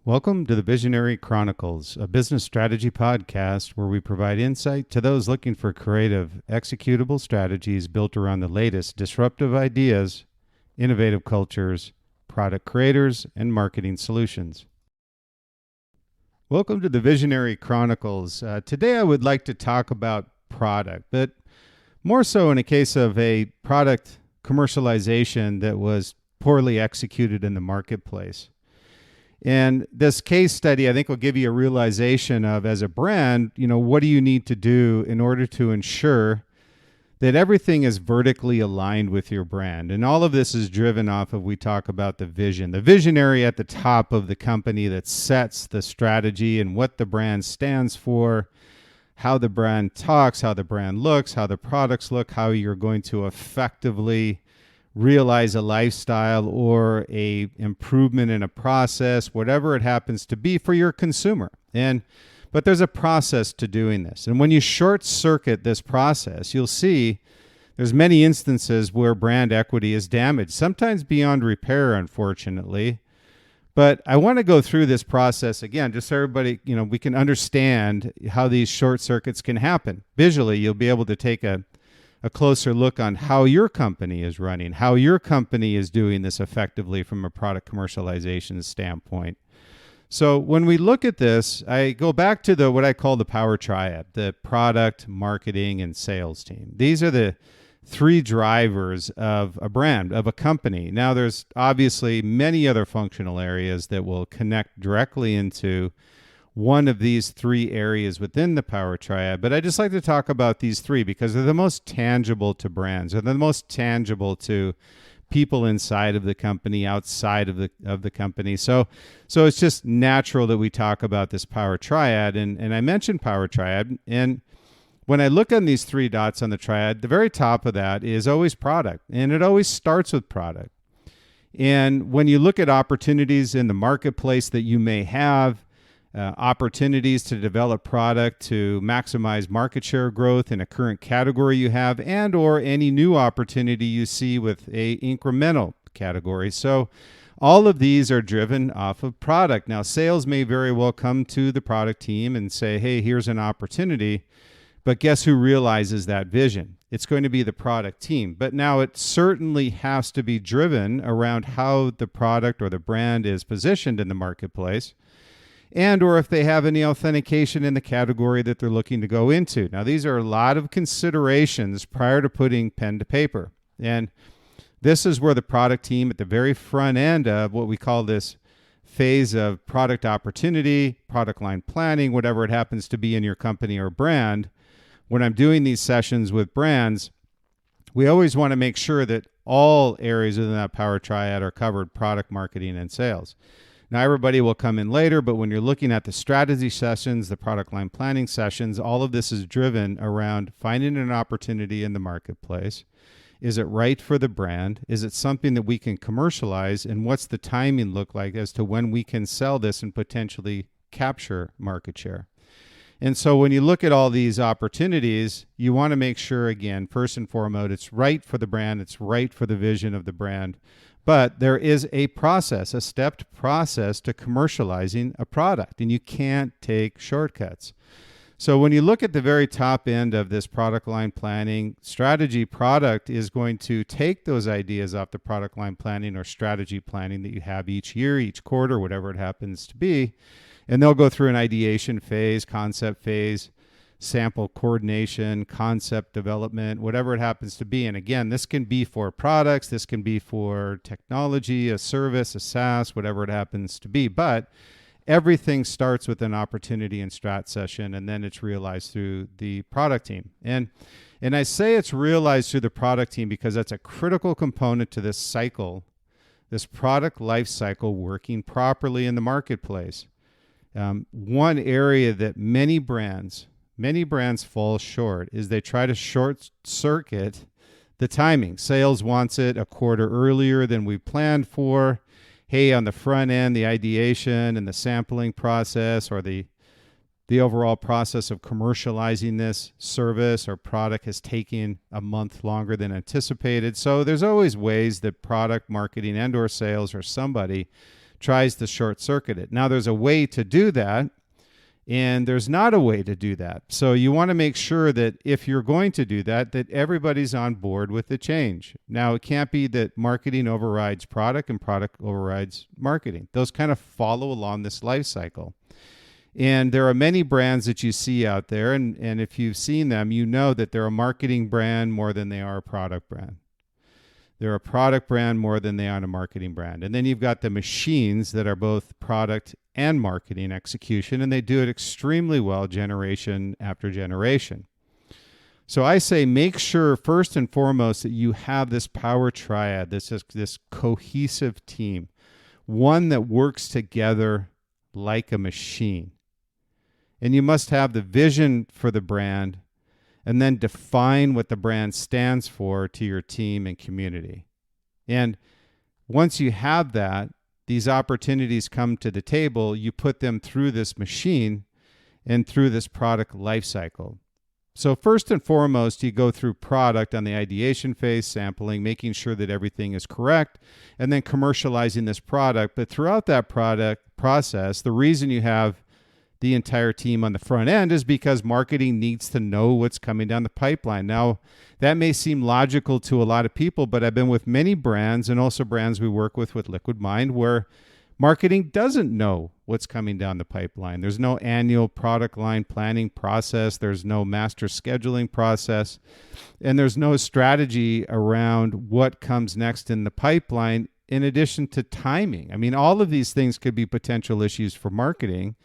Welcome to the Visionary Chronicles, a business strategy podcast where we provide insight to those looking for creative, executable strategies built around the latest disruptive ideas, innovative cultures, product creators, and marketing solutions. Welcome to the Visionary Chronicles. Today I would like to talk about product, but more so in a case of a product commercialization that was poorly executed in the marketplace. And this case study, I think, will give you a realization of, as a brand, what do you need to do in order to ensure that everything is vertically aligned with your brand. And all of this is driven off of, we talk about the vision, the visionary at the top of the company that sets the strategy and what the brand stands for, how the brand talks, how the brand looks, how the products look, how you're going to effectively realize a lifestyle or a improvement in a process, whatever it happens to be for your consumer. But there's a process to doing this. And when you short circuit this process, you'll see there's many instances where brand equity is damaged, sometimes beyond repair, unfortunately. But I want to go through this process again, just so everybody, we can understand how these short circuits can happen. Visually, you'll be able to take a closer look on how your company is running, how your company is doing this effectively from a product commercialization standpoint. So when we look at this, I go back to what I call the Power Triad, the product, marketing, and sales team. These are the three drivers of a brand, of a company. Now, there's obviously many other functional areas that will connect directly into one of these three areas within the Power Triad, but I just like to talk about these three because they're the most tangible to brands, or the most tangible to people inside of the company, outside of the company. So it's just natural that we talk about this Power Triad, and I mentioned Power Triad, and when I look on these three dots on the triad, the very top of that is always product, and it always starts with product. And when you look at opportunities in the marketplace that you may have, opportunities to develop product to maximize market share growth in a current category you have, and or any new opportunity you see with a incremental category. So all of these are driven off of product. Now, sales may very well come to the product team and say, hey, here's an opportunity. But guess who realizes that vision? It's going to be the product team. But now it certainly has to be driven around how the product or the brand is positioned in the marketplace, and or if they have any authentication in the category that they're looking to go into. Now, these are a lot of considerations prior to putting pen to paper. And this is where the product team at the very front end of what we call this phase of product opportunity, product line planning, whatever it happens to be in your company or brand, when I'm doing these sessions with brands, we always want to make sure that all areas within that Power Triad are covered: product, marketing, and sales. Now, everybody will come in later, but when you're looking at the strategy sessions, the product line planning sessions, all of this is driven around finding an opportunity in the marketplace. Is it right for the brand? Is it something that we can commercialize? And what's the timing look like as to when we can sell this and potentially capture market share? And so when you look at all these opportunities, you want to make sure, again, first and foremost, it's right for the brand, it's right for the vision of the brand. But there is a process, a stepped process to commercializing a product, and you can't take shortcuts. So when you look at the very top end of this product line planning strategy, product is going to take those ideas off the product line planning or strategy planning that you have each year, each quarter, whatever it happens to be, and they'll go through an ideation phase, concept phase, sample coordination, concept development, whatever it happens to be. And again, this can be for products, this can be for technology, a service, a SaaS, whatever it happens to be. But everything starts with an opportunity and strat session, and then it's realized through the product team. And I say it's realized through the product team because that's a critical component to this cycle, this product life cycle working properly in the marketplace. One area that many brands fall short is they try to short circuit the timing. Sales wants it a quarter earlier than we planned for. Hey, on the front end, the ideation and the sampling process, or the overall process of commercializing this service or product, has taken a month longer than anticipated. So there's always ways that product, marketing, and or sales or somebody tries to short circuit it. Now, there's a way to do that, and there's not a way to do that. So you want to make sure that if you're going to do that, that everybody's on board with the change. Now, it can't be that marketing overrides product and product overrides marketing. Those kind of follow along this life cycle. And there are many brands that you see out there, and if you've seen them, you know that they're a marketing brand more than they are a product brand. They're a product brand more than they are a marketing brand. And then you've got the machines that are both product and marketing execution, and they do it extremely well generation after generation. So I say make sure first and foremost that you have this power triad, this cohesive team, one that works together like a machine. And you must have the vision for the brand and then define what the brand stands for to your team and community. And once you have that, these opportunities come to the table, you put them through this machine and through this product life cycle. So first and foremost, you go through product on the ideation phase, sampling, making sure that everything is correct, and then commercializing this product. But throughout that product process, the reason you have the entire team on the front end is because marketing needs to know what's coming down the pipeline. Now, that may seem logical to a lot of people, but I've been with many brands and also brands we work with Liquid Mind where marketing doesn't know what's coming down the pipeline. There's no annual product line planning process. There's no master scheduling process. And there's no strategy around what comes next in the pipeline in addition to timing. I mean, all of these things could be potential issues for marketing.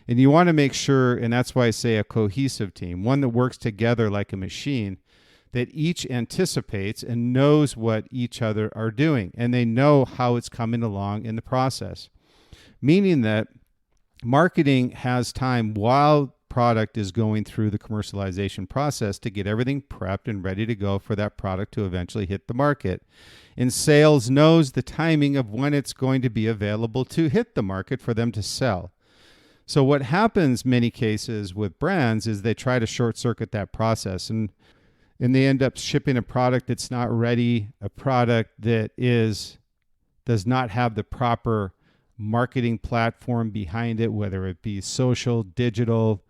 And you want to make sure, and that's why I say a cohesive team, one that works together like a machine, that each anticipates and knows what each other are doing, and they know how it's coming along in the process. Meaning that marketing has time while product is going through the commercialization process to get everything prepped and ready to go for that product to eventually hit the market. And sales knows the timing of when it's going to be available to hit the market for them to sell. So what happens many cases with brands is they try to short circuit that process and they end up shipping a product that's not ready, a product that does not have the proper marketing platform behind it, whether it be social, digital,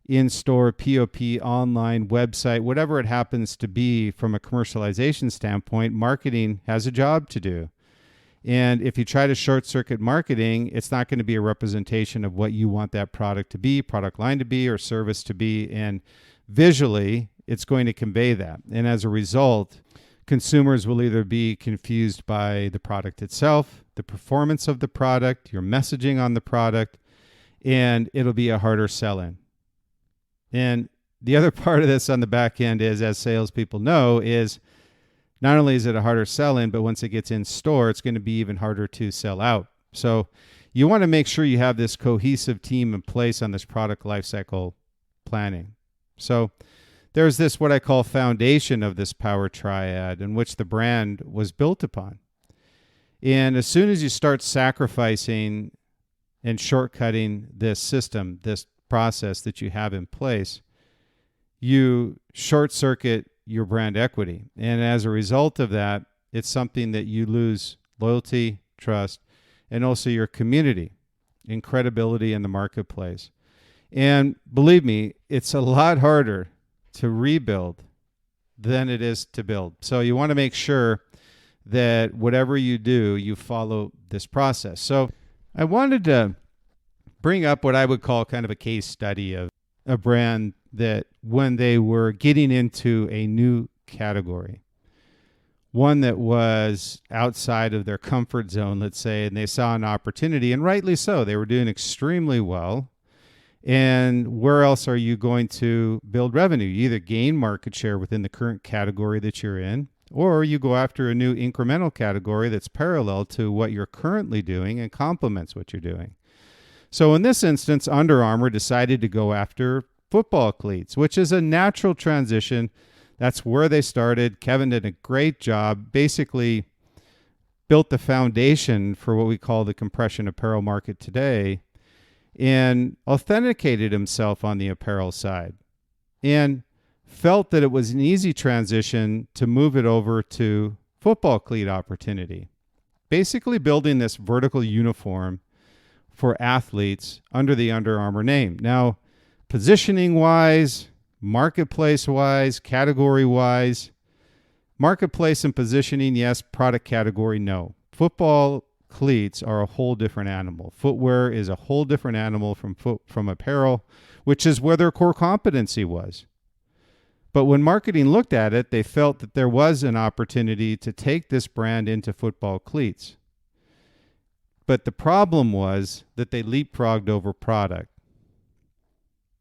in-store, POP, online, website, whatever it happens to be from a commercialization standpoint, marketing has a job to do. And if you try to short circuit marketing, it's not going to be a representation of what you want that product to be, product line to be, or service to be. And visually, it's going to convey that. And as a result, consumers will either be confused by the product itself, the performance of the product, your messaging on the product, and it'll be a harder sell-in. And the other part of this on the back end is, as salespeople know, is not only is it a harder sell-in, but once it gets in store, it's going to be even harder to sell out. So you want to make sure you have this cohesive team in place on this product lifecycle planning. So there's this, what I call, foundation of this power triad in which the brand was built upon. And as soon as you start sacrificing and shortcutting this system, this process that you have in place, you short circuit your brand equity. And as a result of that, it's something that you lose loyalty, trust, and also your community and credibility in the marketplace. And believe me, it's a lot harder to rebuild than it is to build. So you want to make sure that whatever you do, you follow this process. So I wanted to bring up what I would call kind of a case study of a brand that when they were getting into a new category, one that was outside of their comfort zone, let's say, and they saw an opportunity, and rightly so. They were doing extremely well. And where else are you going to build revenue? You either gain market share within the current category that you're in, or you go after a new incremental category that's parallel to what you're currently doing and complements what you're doing. So in this instance, Under Armour decided to go after football cleats, which is a natural transition. That's where they started. Kevin did a great job, basically built the foundation for what we call the compression apparel market today, and authenticated himself on the apparel side and felt that it was an easy transition to move it over to football cleat opportunity. basically building this vertical uniform for athletes under the Under Armour name. Now, positioning-wise, marketplace-wise, category-wise, marketplace and positioning, yes. Product category, no. Football cleats are a whole different animal. Footwear is a whole different animal from apparel, which is where their core competency was. But when marketing looked at it, they felt that there was an opportunity to take this brand into football cleats. But the problem was that they leapfrogged over product.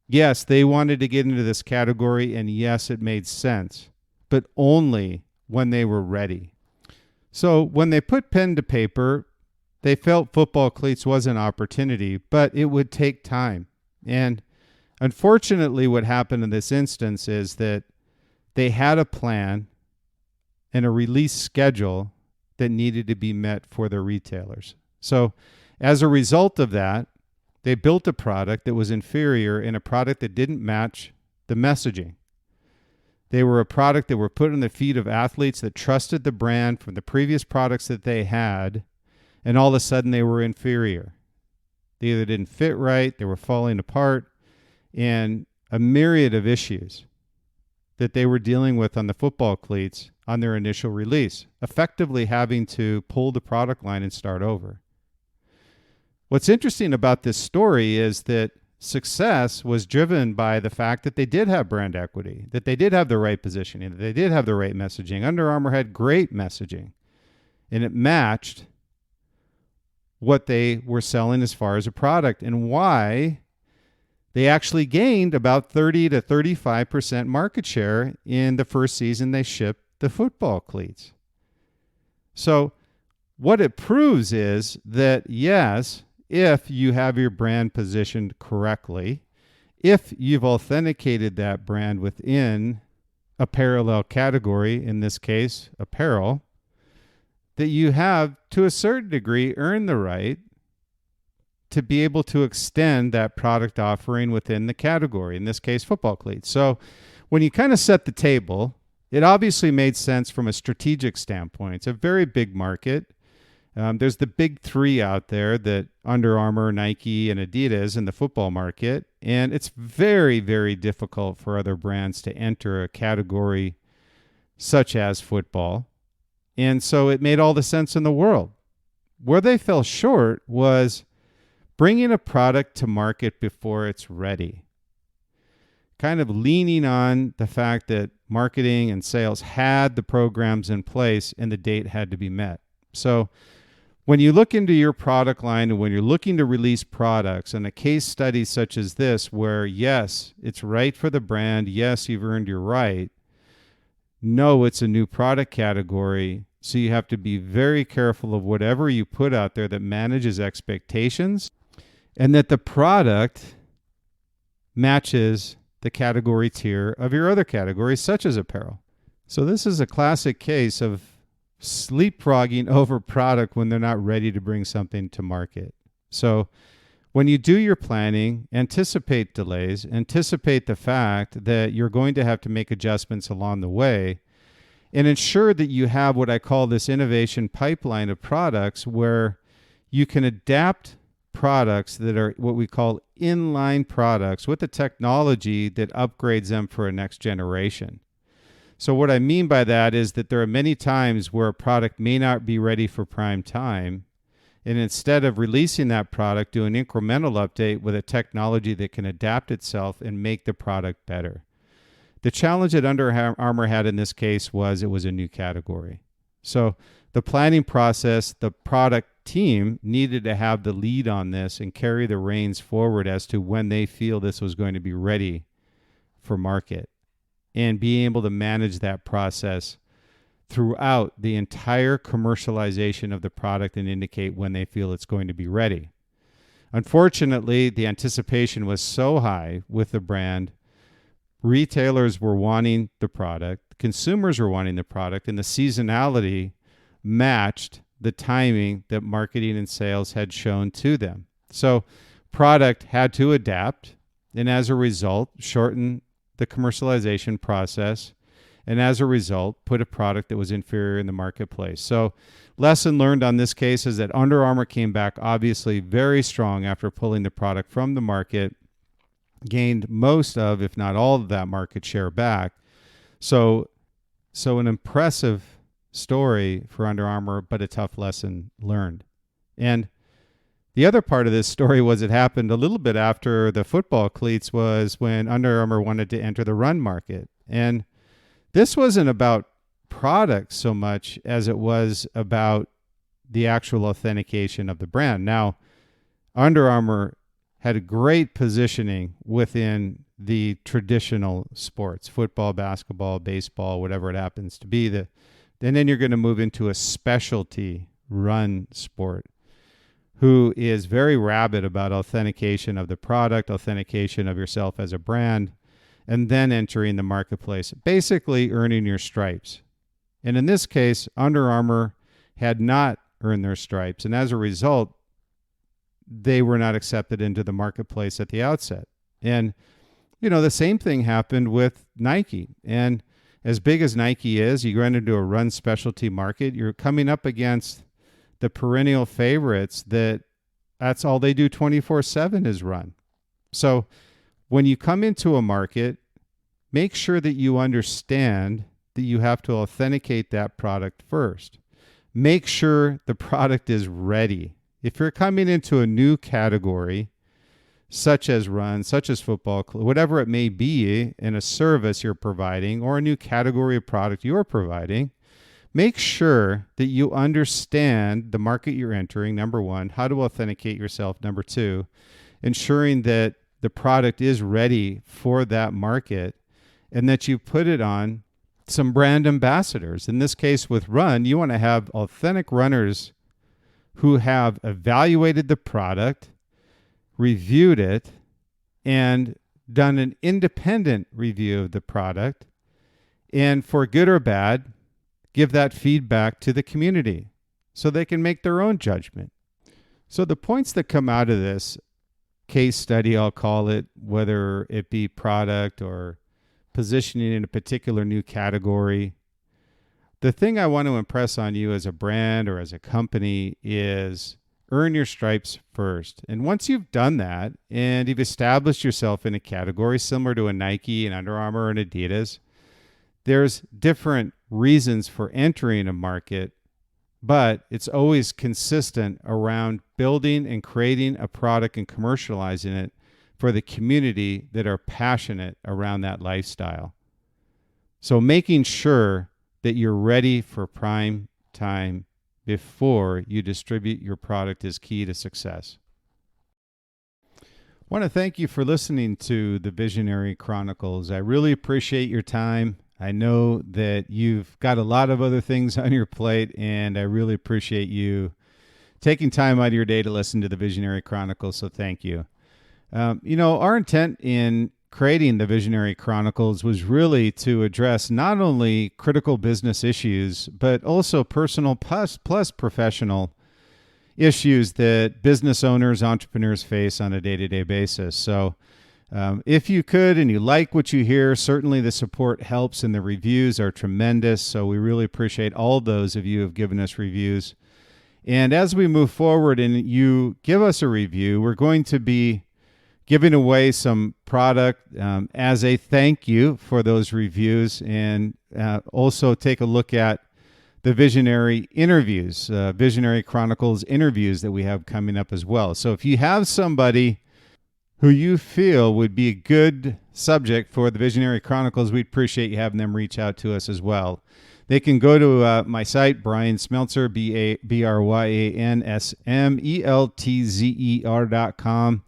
Yes, they wanted to get into this category, and yes, it made sense, but only when they were ready. So when they put pen to paper, they felt football cleats was an opportunity, but it would take time. And unfortunately, what happened in this instance is that they had a plan and a release schedule that needed to be met for their retailers. So as a result of that, they built a product that was inferior and a product that didn't match the messaging. They were a product that were put in the feet of athletes that trusted the brand from the previous products that they had, and all of a sudden they were inferior. They either didn't fit right, they were falling apart, and a myriad of issues that they were dealing with on the football cleats on their initial release, effectively having to pull the product line and start over. What's interesting about this story is that success was driven by the fact that they did have brand equity, that they did have the right positioning, that they did have the right messaging. Under Armour had great messaging, and it matched what they were selling as far as a product, and why they actually gained about 30 to 35% market share in the first season they shipped the football cleats. So what it proves is that, yes, if you have your brand positioned correctly, if you've authenticated that brand within a parallel category, in this case, apparel, that you have, to a certain degree, earned the right to be able to extend that product offering within the category, in this case, football cleats. So when you kind of set the table, it obviously made sense from a strategic standpoint. It's a very big market. There's the big three out there, that Under Armour, Nike, and Adidas in the football market. And it's very, very difficult for other brands to enter a category such as football. And so it made all the sense in the world. Where they fell short was bringing a product to market before it's ready. Kind of leaning on the fact that marketing and sales had the programs in place and the date had to be met. So when you look into your product line and when you're looking to release products, and a case study such as this, where yes, it's right for the brand, yes, you've earned your right, no, it's a new product category, so you have to be very careful of whatever you put out there that manages expectations, and that the product matches the category tier of your other categories, such as apparel. So this is a classic case of leapfrogging over product when they're not ready to bring something to market. So when you do your planning, anticipate delays, anticipate the fact that you're going to have to make adjustments along the way, and ensure that you have what I call this innovation pipeline of products where you can adapt products that are what we call inline products with the technology that upgrades them for a next generation. So what I mean by that is that there are many times where a product may not be ready for prime time, and instead of releasing that product, do an incremental update with a technology that can adapt itself and make the product better. The challenge that Under Armour had in this case was it was a new category. So the planning process, the product team needed to have the lead on this and carry the reins forward as to when they feel this was going to be ready for market, and being able to manage that process throughout the entire commercialization of the product and indicate when they feel it's going to be ready. Unfortunately, the anticipation was so high with the brand. Retailers were wanting the product, consumers were wanting the product, and the seasonality matched the timing that marketing and sales had shown to them. So product had to adapt, and as a result, shorten the commercialization process and as a result, put a product that was inferior in the marketplace. So lesson learned on this case is that Under Armour came back obviously very strong after pulling the product from the market, gained most of, if not all of that market share back. So an impressive story for Under Armour, but a tough lesson learned. And the other part of this story was it happened a little bit after the football cleats was when Under Armour wanted to enter the run market. And this wasn't about product so much as it was about the actual authentication of the brand. Now, Under Armour had a great positioning within the traditional sports, football, basketball, baseball, whatever it happens to be. And then you're going to move into a specialty run sport, who is very rabid about authentication of the product, authentication of yourself as a brand, and then entering the marketplace, basically earning your stripes. And in this case, Under Armour had not earned their stripes, and as a result, they were not accepted into the marketplace at the outset. And, the same thing happened with Nike. And as big as Nike is, you run into a run specialty market, you're coming up against the perennial favorites that's all they do 24/7 is run. So when you come into a market, make sure that you understand that you have to authenticate that product first. Make sure the product is ready. If you're coming into a new category, such as run, such as football, whatever it may be, in a service you're providing or a new category of product you're providing, make sure that you understand the market you're entering, number one, how to authenticate yourself, number two, ensuring that the product is ready for that market and that you put it on some brand ambassadors. In this case with Run, you want to have authentic runners who have evaluated the product, reviewed it, and done an independent review of the product, and for good or bad, give that feedback to the community so they can make their own judgment. So the points that come out of this case study, I'll call it, whether it be product or positioning in a particular new category, the thing I want to impress on you as a brand or as a company is earn your stripes first. And once you've done that and you've established yourself in a category similar to a Nike and Under Armour and Adidas, there's different reasons for entering a market, but it's always consistent around building and creating a product and commercializing it for the community that are passionate around that lifestyle. So making sure that you're ready for prime time before you distribute your product is key to success. I want to thank you for listening to the Visionary Chronicles. I really appreciate your time. I know that you've got a lot of other things on your plate, and I really appreciate you taking time out of your day to listen to the Visionary Chronicles, so thank you. Our intent in creating the Visionary Chronicles was really to address not only critical business issues, but also personal plus professional issues that business owners, entrepreneurs face on a day-to-day basis. So if you could and you like what you hear, certainly the support helps and the reviews are tremendous. So we really appreciate all those of you who have given us reviews. And as we move forward and you give us a review, we're going to be giving away some product as a thank you for those reviews, and also take a look at the Visionary interviews, Visionary Chronicles interviews that we have coming up as well. So if you have somebody who you feel would be a good subject for the Visionary Chronicles, we'd appreciate you having them reach out to us as well. They can go to my site, Brian Smeltzer, BryanSmeltzer.com.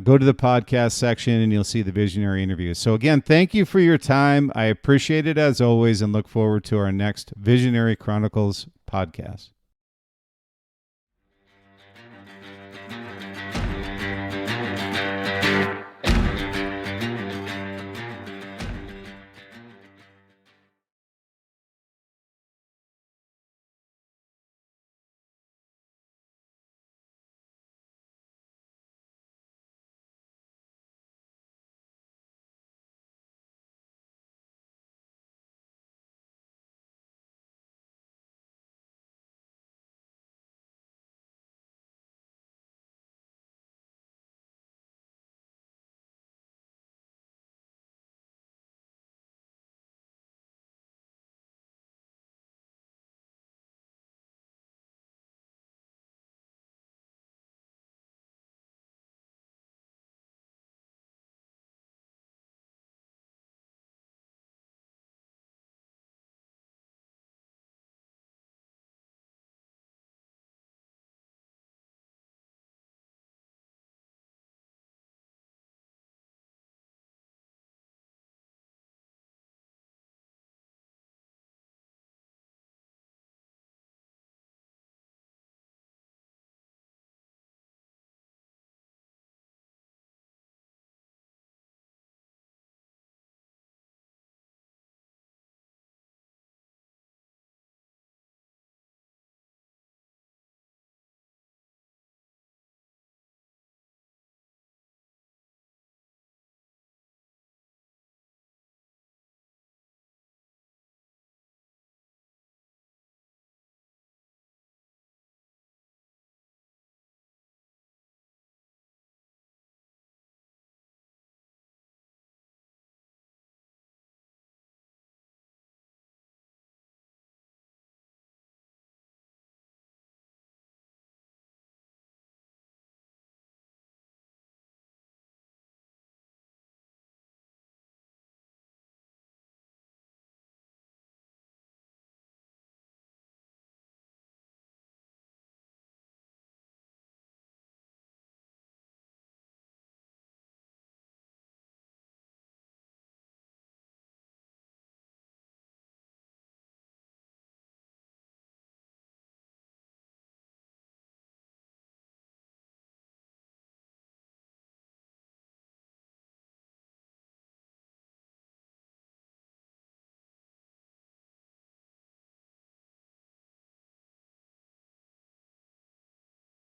Go to the podcast section and you'll see the Visionary interviews. So again, thank you for your time. I appreciate it as always and look forward to our next Visionary Chronicles podcast.